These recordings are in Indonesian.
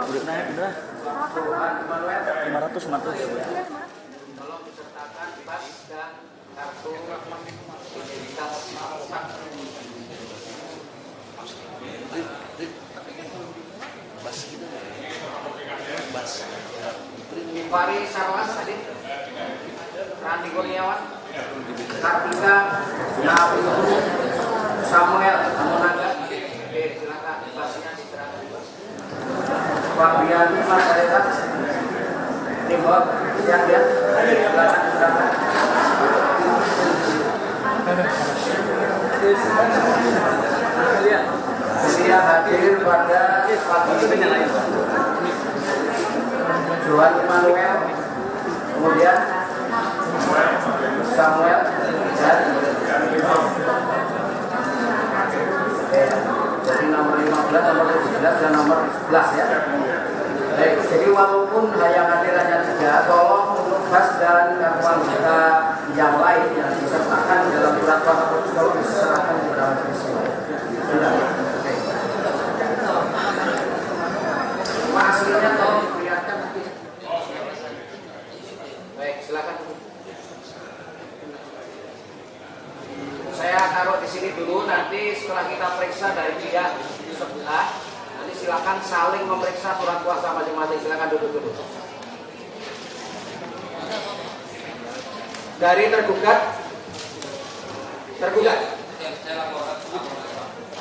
Udah naik udah 500. Tolong disertakan pas dan kartu identitas Fari Sarwas tadi, Randi Kurniawan, Kartika, Samuel Amonaga. Oke, silakan pasnya diserahkan. Fabian Mas Arekat, Timbok, siap ya, silakan diserahkan. Dia hadir pada pagi ini. Johan Manuel, kemudian Samuel dan jadi nomor 15, nomor 17 dan nomor 11 ya. Baik, jadi walaupun yang hadir hanya 3, tolong untuk gas dan kartu anggota yang lain yang disertakan dalam surat kuasa tolong diserahkan kepada majelis. Sudah. Oke. Hasilnya tolong diperlihatkan nanti. Baik, silakan. Saya taruh di sini dulu, nanti setelah kita periksa dari pihak sebelah, nanti silakan saling memeriksa surat kuasa masing-masing. Silakan duduk dulu. Dari tergugat.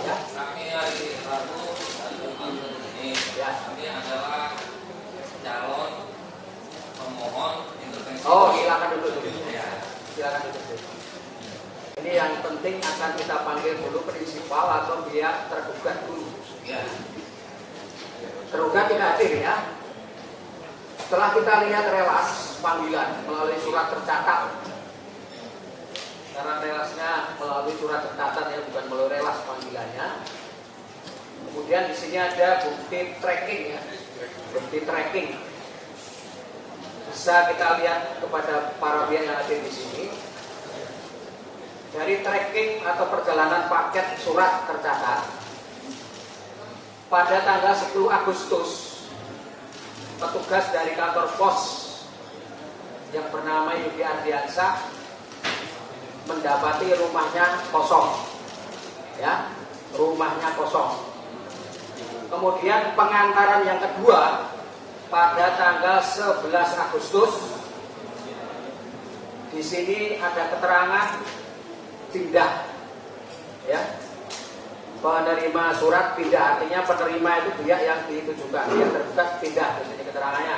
Ya. Kami hari Rabu ini adalah calon pemohon intervensi. Oh, silakan duduk dulu. Silakan duduk dulu. Ini yang penting akan kita panggil dulu prinsipal atau pihak tergugat dulu. Ya. Tergugat tidak hadir ya. Setelah kita lihat relas panggilan melalui surat tercatat, karena relasnya melalui surat tercatat ya, bukan melalui relas panggilannya. Kemudian di sini ada bukti tracking ya, bukti tracking. Bisa kita lihat kepada para pihak yang hadir di sini. Dari tracking atau perjalanan paket surat tercatat pada tanggal 10 Agustus, petugas dari kantor pos yang bernama Yudi Ardiansyah mendapati rumahnya kosong, ya, rumahnya kosong. Kemudian pengantaran yang kedua pada tanggal 11 Agustus, di sini ada keterangan pindah, ya, penerima surat pindah, artinya penerima itu pihak yang ditujukan, yang tergugat pindah, ini keterangannya.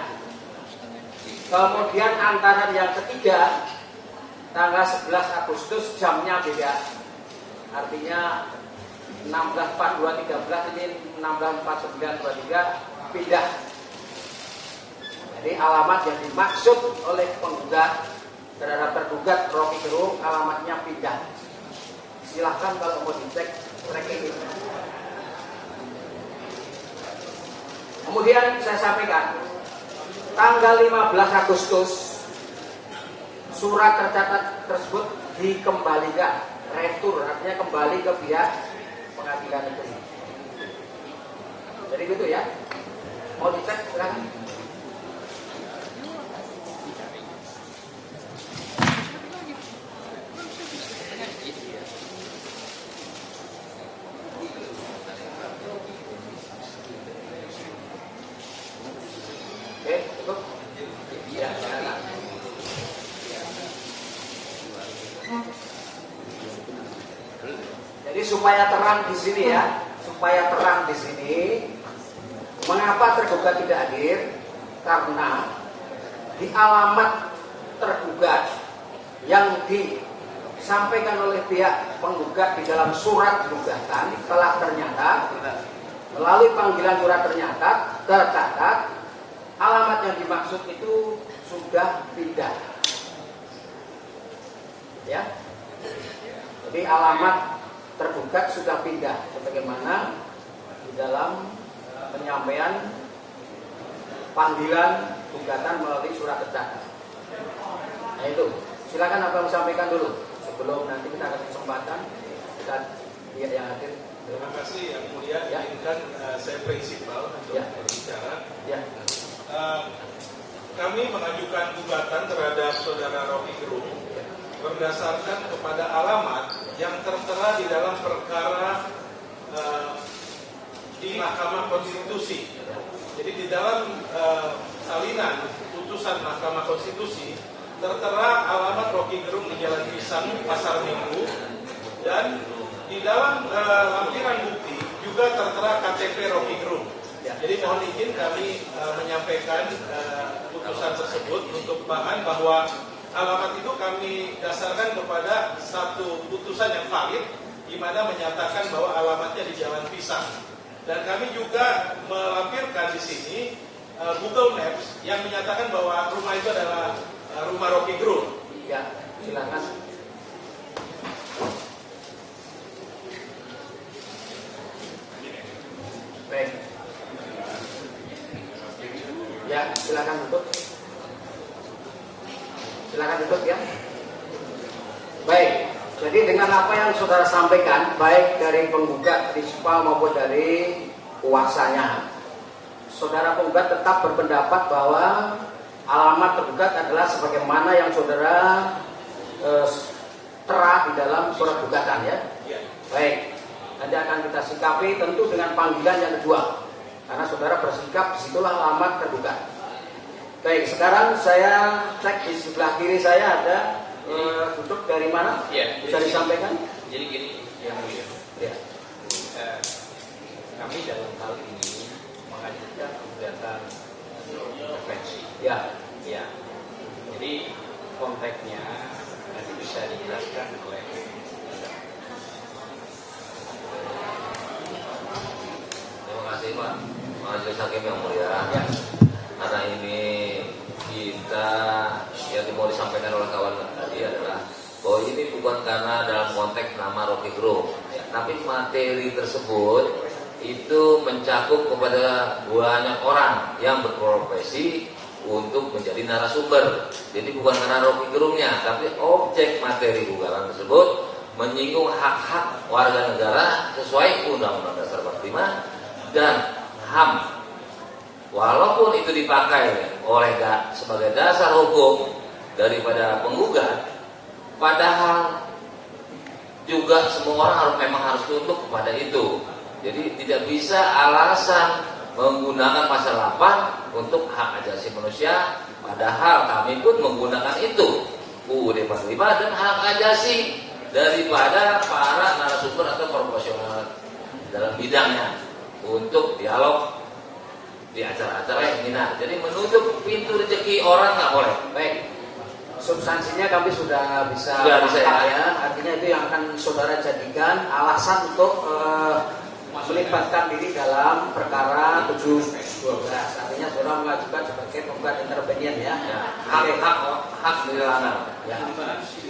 Kemudian antaran yang ketiga tanggal 11 Agustus jamnya beda, artinya 16.42.13 ini 16.49.23 pindah. Jadi alamat yang dimaksud oleh penggugat terhadap tergugat Rocky Gerung alamatnya pindah. Silahkan kalau mau dicek tracking itu. Kemudian saya sampaikan tanggal 15 Agustus surat tercatat tersebut dikembalikan, retur, artinya kembali ke pihak pengadilan negeri. Jadi gitu ya. Mau dicek silahkan. Oke, cukup. Ya, silakan. Jadi supaya terang di sini ya, supaya terang di sini, mengapa tergugat tidak hadir? Karena di alamat tergugat yang disampaikan oleh pihak penggugat di dalam surat gugatan telah ternyata melalui panggilan surat tercatat alamat yang dimaksud itu sudah pindah, ya. Jadi alamat tergugat sudah pindah sebagaimana di dalam penyampaian panggilan gugatan melalui surat tercatat. Nah itu, silakan abang sampaikan dulu sebelum nanti kita akan kesempatan kita lihat yang hadir. Terima kasih yang mulia. Ya. Izinkan saya prinsipal untuk Ya. berbicara. Ya. Kami mengajukan gugatan terhadap saudara Rocky Gerung berdasarkan kepada alamat yang tertera di dalam perkara di Mahkamah Konstitusi. Jadi di dalam salinan putusan Mahkamah Konstitusi tertera alamat Rocky Gerung di Jalan Pisang, Pasar Minggu, dan di dalam lampiran bukti juga tertera KTP Rocky Gerung. Jadi mohon izin kami menyampaikan putusan tersebut untuk bahan bahwa alamat itu kami dasarkan kepada satu putusan yang valid di mana menyatakan bahwa alamatnya di Jalan Pisang. Dan kami juga melampirkan di sini Google Maps yang menyatakan bahwa rumah itu adalah rumah Rocky Gerung. Ya, silakan. Baik. Ya, silakan tutup. Silakan tutup ya. Baik. Jadi dengan apa yang saudara sampaikan, baik dari penggugat prinsipal maupun dari kuasanya, saudara penggugat tetap berpendapat bahwa alamat tergugat adalah sebagaimana yang saudara tera di dalam surat gugatan ya. Baik. Nanti akan kita sikapi tentu dengan panggilan yang kedua. Karena saudara bersikap disitulah alamat tergugat. Baik, sekarang saya cek di sebelah kiri saya ada duduk dari mana? Ya, bisa disampaikan? Jadi gini, yang mulia. Ya. Kami dalam hal ini mengajukan gugatan intervensi. Ya. Ya. Jadi konteksnya nanti bisa dijelaskan oleh Terima kasih Pak Majelis Hakim yang mulia. Ya. Karena ini kita yang mau disampaikan oleh kawan tadi adalah bahwa ini bukan karena dalam konteks nama Rocky Gerung, tapi materi tersebut itu mencakup kepada banyak orang yang berprofesi untuk menjadi narasumber. Jadi bukan karena Rocky Gerungnya, tapi objek materi gugatan tersebut menyinggung hak-hak warga negara sesuai Undang-Undang Dasar 45 dan HAM. Walaupun itu dipakai oleh sebagai dasar hukum daripada penggugat, padahal juga semua orang memang harus tunduk kepada itu. Jadi tidak bisa alasan menggunakan pasal 8 untuk hak asasi manusia, padahal kami pun menggunakan itu UUD 45 dan hak asasi daripada para narasumber atau profesional dalam bidangnya untuk dialog di acara-acara seminar. Jadi menutup pintu rezeki orang nggak boleh. Baik. Substansinya kami sudah bisa ya. Artinya itu yang akan saudara jadikan alasan untuk melibatkan diri dalam perkara 712. Artinya saudara mengajukan sebagai penggugat intervenien ya. Hak dilanggar. Ya.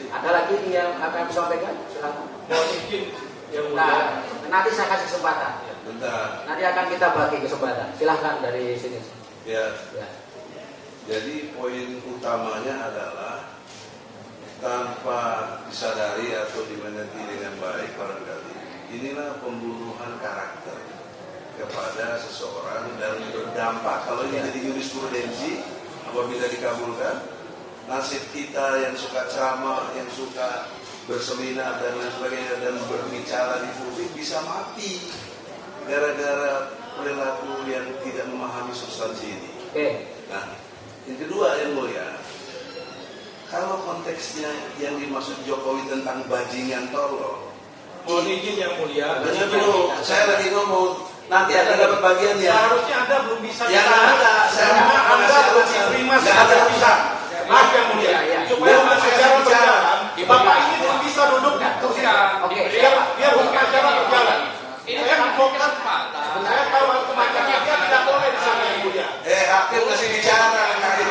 Ada lagi yang akan disampaikan? Silakan. Mohon izin yang mulia. Nah, nanti saya kasih kesempatan. Bentar. Nanti akan kita bagi kesempatan. Silahkan dari sini. Ya. Ya. Jadi poin utamanya adalah tanpa disadari atau dimengerti dengan baik barangkali, inilah pembunuhan karakter kepada seseorang dan berdampak. Kalau ini jadi jurisprudensi, apabila dikabulkan, nasib kita yang suka ceramah, yang suka berseminar dan lain sebagainya dan berbicara di publik bisa mati gara-gara perilaku yang tidak memahami substansi ini. Oke. Nah, yang kedua yang mulia, kalau konteksnya yang dimaksud Jokowi tentang bajingan tolol, Mohon izin yang mulia. dengar dulu, saya lagi ngomong, nanti akan dapat bagian ya. Seharusnya Anda belum bisa Ya, ada. Karena Anda belum diterima sebagai bisa. Maaf yang mulia. Supaya acara berjalan, Bapak ini belum bisa duduk di kursi. Oke. Biar acara berjalan. Saya advokat. Saya tahu kematiannya dia tidak boleh di sana yang mulia. Hakim masih bicara, hakim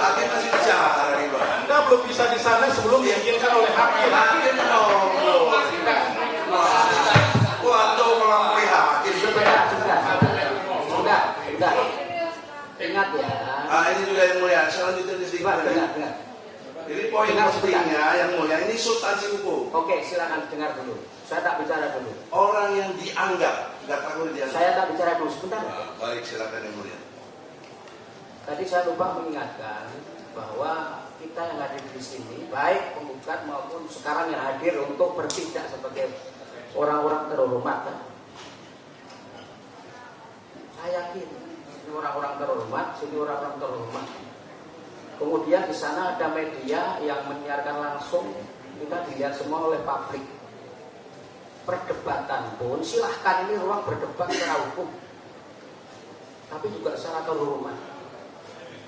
hakim masih bicara, Riba. Anda belum bisa di sana sebelum diizinkan oleh hakim. Hakim menolak. Waktu melampaui hakim. Sudah. Ingat ya. Ini juga yang mulia. Selanjutnya di sini. Dengar. Jadi poin Dengar pentingnya yang mulia ini substansi hukum. Oke, silakan dengar dulu. Saya tak bicara dulu. Orang yang dianggap, kategori dianggap. Saya tak bicara dulu sebentar. Baik, silakan yang mulia. Tadi saya lupa mengingatkan bahwa kita yang hadir di sini, baik penggugat maupun sekarang yang hadir untuk bertindak sebagai orang-orang terhormat. Kan? Saya yakin ini orang-orang terhormat, sini orang-orang terhormat. Kemudian di sana ada media yang menyiarkan langsung, kita dilihat semua oleh publik. Perdebatan pun silahkan, ini ruang berdebat secara hukum, tapi juga secara terhormat.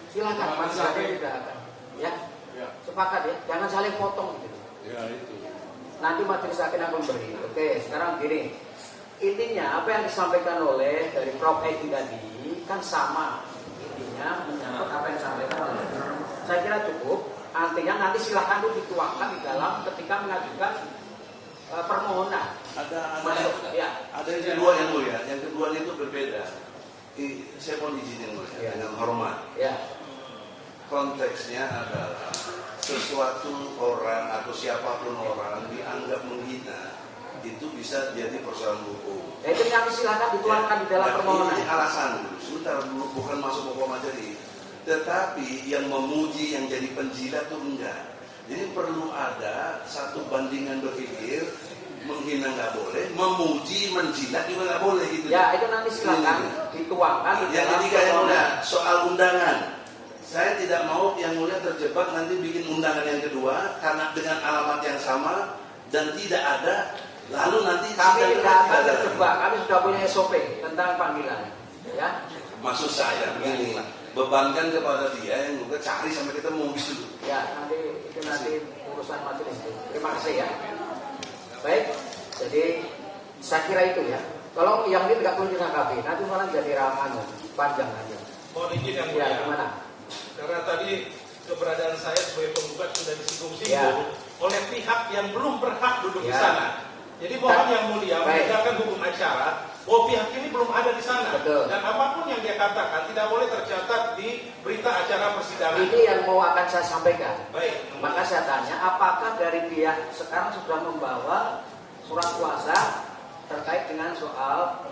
Silahkan, masyarakat tidak akan, ya, sepakat ya, jangan saling potong gitu. Ya itu. Nanti majelis hakim akan beri. Oke, sekarang gini, intinya apa yang disampaikan oleh dari Prof. Edi tadi kan sama, intinya menyangkut apa yang disampaikan oleh. Saya kira cukup. Artinya nanti silahkan itu dituangkan di dalam ketika mengajukan permohonan. Ada yang kedua yang mulia. Yang kedua itu berbeda. Saya mohon izin yang mulia dengan hormat. Ya. Konteksnya adalah sesuatu orang atau siapapun orang dianggap menghina itu bisa jadi persoalan hukum. Ya, itu nanti silahkan dituangkan di dalam permohonan. Ini alasan dulu. Sebentar dulu, bukan masuk hukum materi. Tetapi yang memuji yang jadi penjilat itu enggak. Jadi perlu ada satu bandingan berpikir, menghina nggak boleh, memuji, menjilat juga nggak boleh gitu. Ya itu nanti silakan dituangkan di Yang dalam ketiga yang mulia, permohonan. soal undangan. Saya tidak mau yang mulia terjebak nanti bikin undangan yang kedua karena dengan alamat yang sama dan tidak ada. Lalu nanti Kami tidak akan terjebak, kami sudah punya SOP tentang panggilan. Ya. Maksud saya begini, bebankan kepada dia yang juga cari sampai ketemu dulu. Ya, nanti urusan majelis itu. Terima kasih ya. Baik, jadi saya kira itu ya. Kalau yang ini tidak perlu ditanggapi, nanti malah jadi ramangan panjang aja. Mohon izin yang Ya, mulia. gimana? Karena tadi keberadaan saya sebagai penggugat sudah disinggung-singgung oleh pihak yang belum berhak duduk di sana. Jadi mohon yang mulia menegakkan hukum acara bahwa pihak ini belum ada di sana. Betul. Dan apapun yang dia katakan tidak boleh tercatat di berita acara persidangan. Ini yang mau akan saya sampaikan. Baik. Maka saya tanya, apakah dari pihak sekarang sudah membawa surat kuasa terkait dengan soal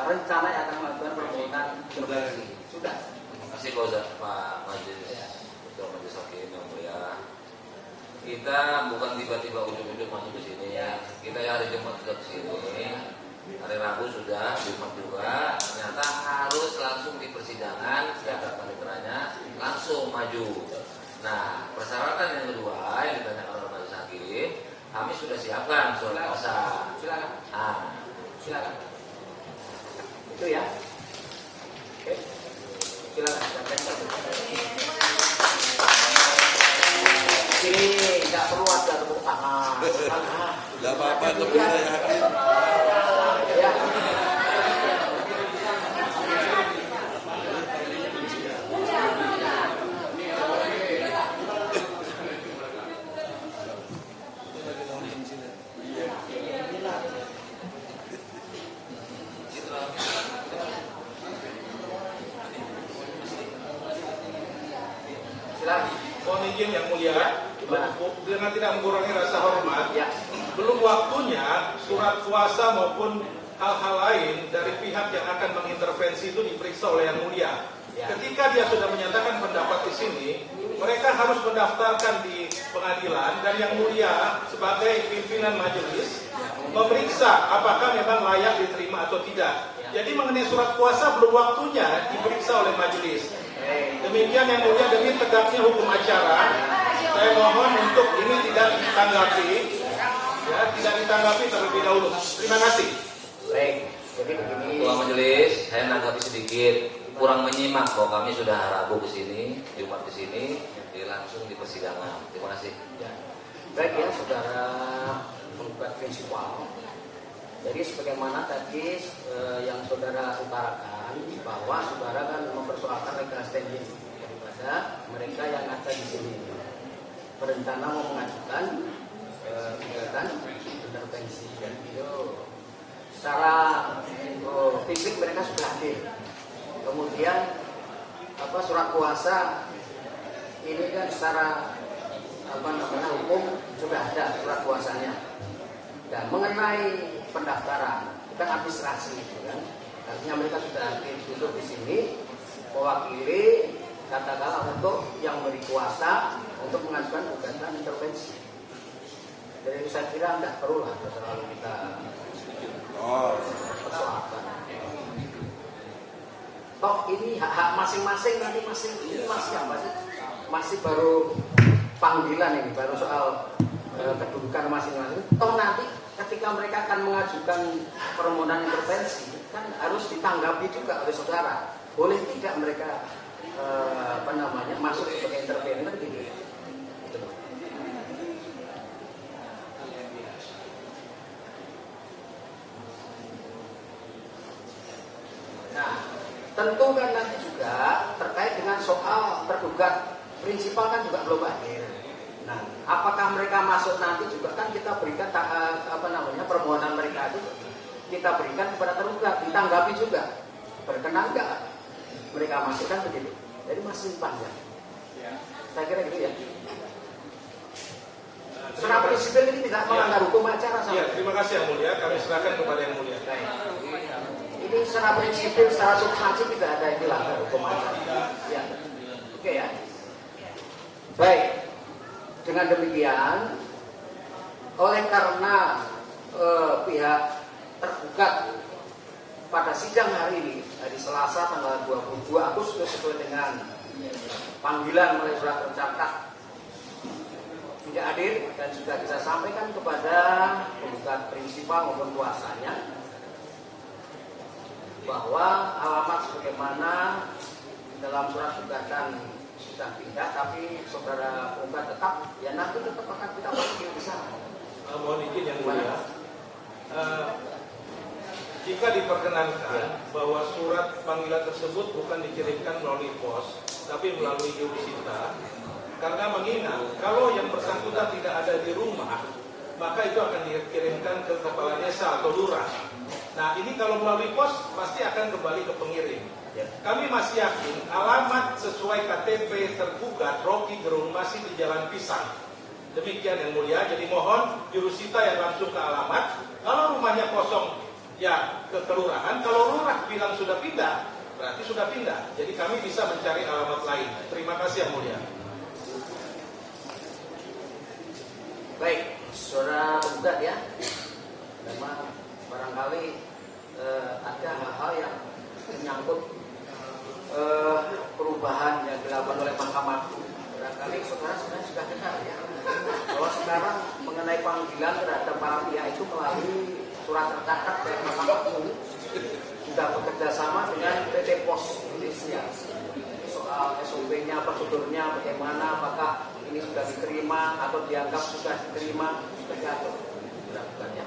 rencana yang akan melakukan permohonan intervensi? Sudah. Terima kasih Pak Majelis, Ketua Majelis Hakim yang mulia. Kita bukan tiba-tiba ujuk-ujuk masuk ke sini. Kita ya hari Jumat sudah ke sini. Hari Rabu sudah, Jumat juga. Ternyata harus langsung di persidangan, setiap paniteranya langsung maju. Nah, persyaratan yang kedua yang ditanyakan oleh Majelis Hakim, kami sudah siapkan surat kuasa. Silakan. Silakan. Itu ya. Oke. Silakan. Sini nggak perlu ada tepuk tangan. Tidak apa-apa, tapi saya yakin. Ya. Silakan. Mohon izin yang mulia, dengan tidak mengurangi rasa hormat, Ya. belum waktunya surat kuasa maupun hal-hal lain dari pihak yang akan mengintervensi itu diperiksa oleh yang mulia. Ya. Ketika dia sudah menyatakan pendapat di sini, mereka harus mendaftarkan di pengadilan dan yang mulia sebagai pimpinan majelis memeriksa apakah memang layak diterima atau tidak. Jadi mengenai surat kuasa belum waktunya diperiksa oleh majelis. Demikian yang mulia, demi tegaknya hukum acara, saya mohon untuk ini tidak ditanggapi, ya, tidak ditanggapi terlebih dahulu. Terima kasih. Baik. Jadi begini. Ketua Majelis, saya menanggapi sedikit, kurang menyimak bahwa kami sudah Rabu ke sini, Jumat ke sini, jadi langsung di persidangan. Terima kasih. Ya. Baik ya, saudara penggugat prinsipal. Jadi sebagaimana tadi yang saudara utarakan bahwa saudara kan mempersoalkan legal standing daripada mereka yang ada di sini. Berencana mau mengajukan gugatan intervensi dan itu secara fisik mereka sudah hadir. Kemudian surat kuasa ini kan secara hukum sudah ada surat kuasanya. Dan mengenai pendaftaran bukan administrasi, gitu kan? Artinya mereka sudah duduk di sini mewakili katakanlah untuk yang memberi kuasa untuk mengajukan gugatan intervensi. Jadi saya kira tidak perlu lah terlalu kita persoalkan. Toh ini hak-hak masing-masing nanti ini masih apa sih? Masih baru panggilan ini, baru soal kedudukan masing-masing. Toh nanti ketika mereka akan mengajukan permohonan intervensi kan harus ditanggapi juga oleh saudara. Boleh tidak mereka masuk sebagai intervener gitu. Nah, tentu kan nanti juga terkait dengan soal tergugat prinsipal kan juga belum hadir. Nah, apakah mereka masuk nanti juga kan kita berikan permohonan mereka itu kita berikan kepada tergugat, ditanggapi juga. Berkenan enggak mereka masukkan begitu. Jadi masih panjang. Saya kira gitu ya. Secara prinsipil ini tidak melanggar hukum acara sama. Iya, terima kasih Yang Mulia. Kami serahkan kepada Yang Mulia. Ini secara prinsipil, secara substansi tidak ada yang dilanggar hukum acara. Ya. Oke ya. Baik. Dengan demikian, oleh karena pihak tergugat pada sidang hari ini, hari Selasa tanggal 22 Agustus sesuai dengan panggilan melalui surat tercatat tidak hadir dan sudah kita sampaikan kepada penggugat prinsipal maupun kuasanya bahwa alamat sebagaimana dalam surat gugatan sudah pindah, tapi saudara penggugat tetap ya nanti tetap akan kita panggil di sana. Mohon izin Yang Mulia. Jika diperkenankan bahwa surat panggilan tersebut bukan dikirimkan melalui pos, tapi melalui jurusita, karena mengingat kalau yang bersangkutan tidak ada di rumah, maka itu akan dikirimkan ke kepala desa atau lurah. Nah, ini kalau melalui pos pasti akan kembali ke pengirim. Kami masih yakin alamat sesuai KTP tergugat Rocky Gerung masih di Jalan Pisang. Demikian Yang Mulia. Jadi mohon jurusita yang langsung ke alamat. Kalau rumahnya kosong, ya ke kelurahan. Kalau lurah bilang sudah pindah, berarti sudah pindah. Jadi kami bisa mencari alamat lain. Terima kasih Yang Mulia. Baik, saudara penggugat ya. Memang barangkali ada hal-hal yang menyangkut perubahan yang dilakukan oleh Mahkamah Agung. Barangkali saudara sebenarnya sudah dengar ya, bahwa sekarang mengenai panggilan terhadap para pihak itu melalui surat tercatat dari Mahkamah Agung sudah bekerja sama dengan PT Pos Indonesia. Soal SOP-nya, prosedurnya bagaimana, apakah ini sudah diterima atau dianggap sudah diterima, sudah diatur. Ya.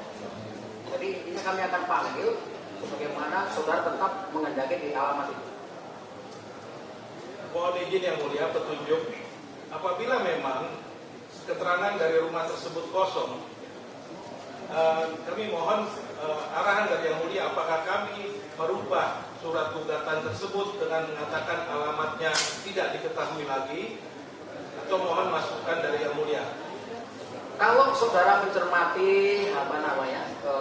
Jadi ini kami akan panggil bagaimana saudara tetap mengendaki di alamat itu. Mohon izin Yang Mulia petunjuk. Apabila memang keterangan dari rumah tersebut kosong, kami mohon arahan dari Yang Mulia apakah kami merubah surat gugatan tersebut dengan mengatakan alamatnya tidak diketahui lagi, atau mohon masukan dari Yang Mulia. Kalau saudara mencermati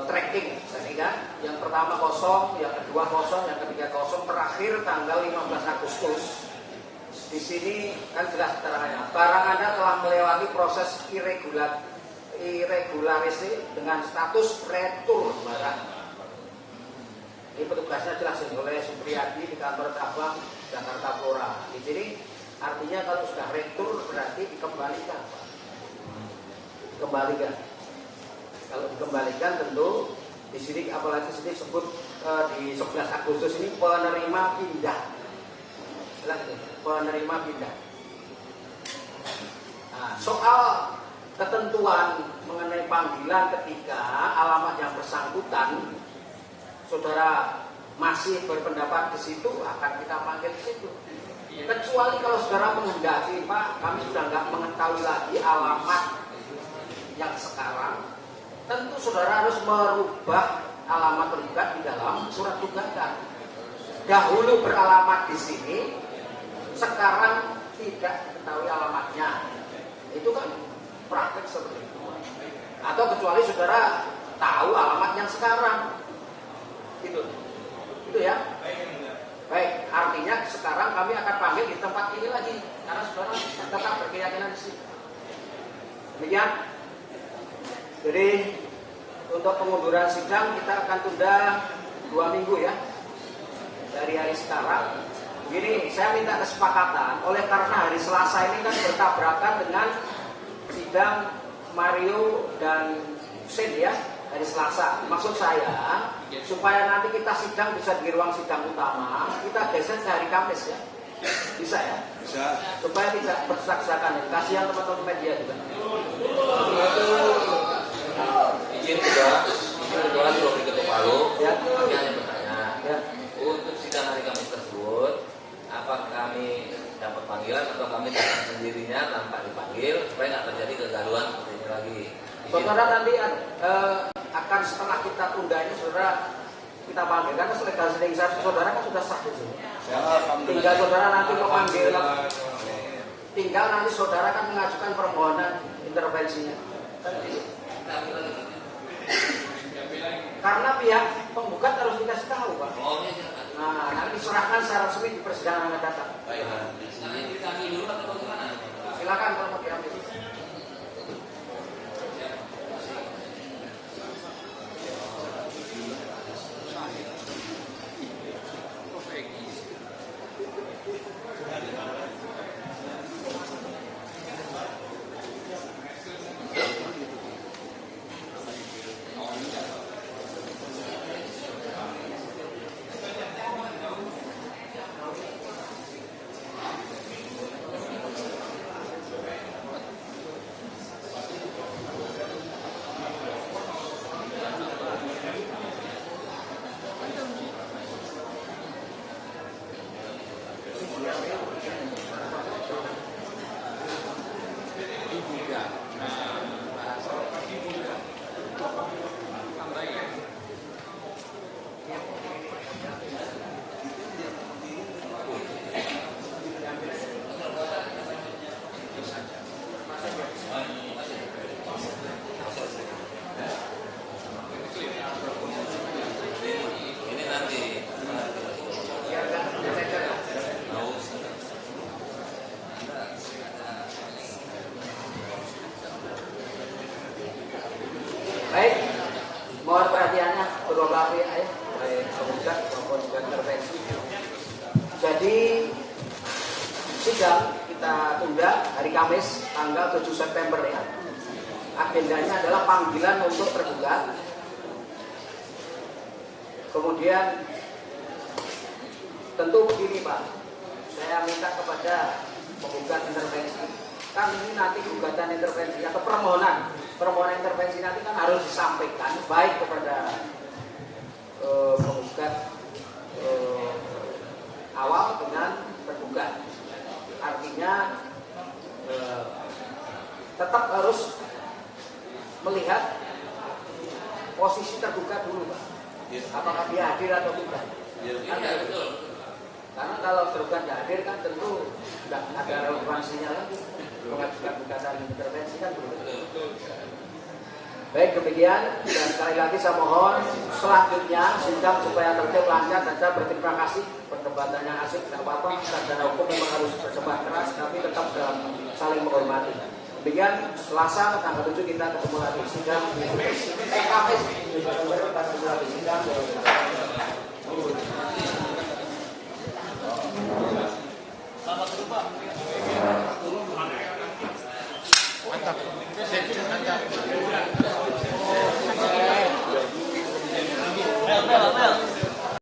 tracking tadi kan, yang pertama kosong, yang kedua kosong, yang ketiga kosong, terakhir tanggal 15 Agustus. Di sini kan jelas keterangannya, barang Anda telah melewati proses irregulasi dengan status retur barang. Ini petugasnya jelas oleh Supriyadi di kantor cabang Jakarta Flora. Di sini artinya kalau sudah retur berarti dikembalikan, Pak. Dikembalikan. Kalau dikembalikan tentu di sini apalagi sini sebut di 11 Agustus ini penerima pindah. Jelas ini, penerima pindah. Nah, soal ketentuan mengenai panggilan ketika alamat yang bersangkutan saudara masih berpendapat di situ, akan kita panggil di situ. Kecuali kalau saudara menghendaki, Pak, kami sudah nggak mengetahui lagi alamat yang sekarang, tentu saudara harus merubah alamat tergugat di dalam surat gugatan. Dahulu beralamat di sini, sekarang tidak diketahui alamatnya. Itu kan praktek seperti itu. Atau kecuali saudara tahu alamat yang sekarang, gitu. Itu ya. Baik, artinya sekarang kami akan panggil di tempat ini lagi karena saudara tetap berkeyakinan di sini. Demikian. Jadi untuk pengunduran sidang kita akan tunda 2 minggu ya dari hari sekarang. Begini, saya minta kesepakatan oleh karena hari Selasa ini kan bertabrakan dengan sidang Mario dan Sen ya, hari Selasa. Maksud saya supaya nanti kita sidang bisa di ruang sidang utama, kita geser ke hari Kamis ya. Bisa ya? Bisa. Supaya tidak berdesak-desakan. Kasihan teman-teman media juga. Izin kedua sudah diketuk Palu. Ya. Kami hanya bertanya. Ya. Untuk sidang hari Kamis tersebut, apakah kami dapat panggilan atau kami datang sendirinya tanpa dipanggil supaya nggak terjadi kegaduhan seperti ini lagi. Saudara nanti akan setelah kita tunda ini saudara kita panggil karena legalisasi saudara kan sudah sah di sini. Tinggal saudara nanti memanggil, tinggal nanti saudara kan mengajukan permohonan intervensinya. Karena pihak penggugat harus dikasih tahu, Pak. Nah, nanti diserahkan secara resmi di persidangan yang akan datang. Silakan kalau mau diambil. Baik, mohon perhatiannya kedua belah pihak ya, baik penggugat maupun juga intervensi. Jadi sidang kita tunda hari Kamis tanggal 7 September ya. Agendanya adalah panggilan untuk tergugat. Kemudian tentu begini Pak, saya minta kepada penggugat intervensi, kan ini nanti gugatan intervensi atau permohonan intervensi nanti kan harus disampaikan baik kepada penggugat awal dengan tergugat. Artinya tetap harus melihat posisi tergugat dulu Pak. Apakah dia hadir atau tidak? Kan betul. Karena kalau tergugat tidak hadir kan tentu tidak ada relevansinya lagi mengajukan gugatan intervensi kan begitu. Baik, demikian dan sekali lagi saya mohon selanjutnya sidang supaya tertib lancar dan saya berterima kasih perdebatan yang asik tidak apa-apa, sarjana hukum memang harus berdebat keras tapi tetap dalam saling menghormati. Demikian Selasa tanggal 7 kita ketemu lagi sidang Kamis sidang Selamat dulu Pak. Mantap. Mantap.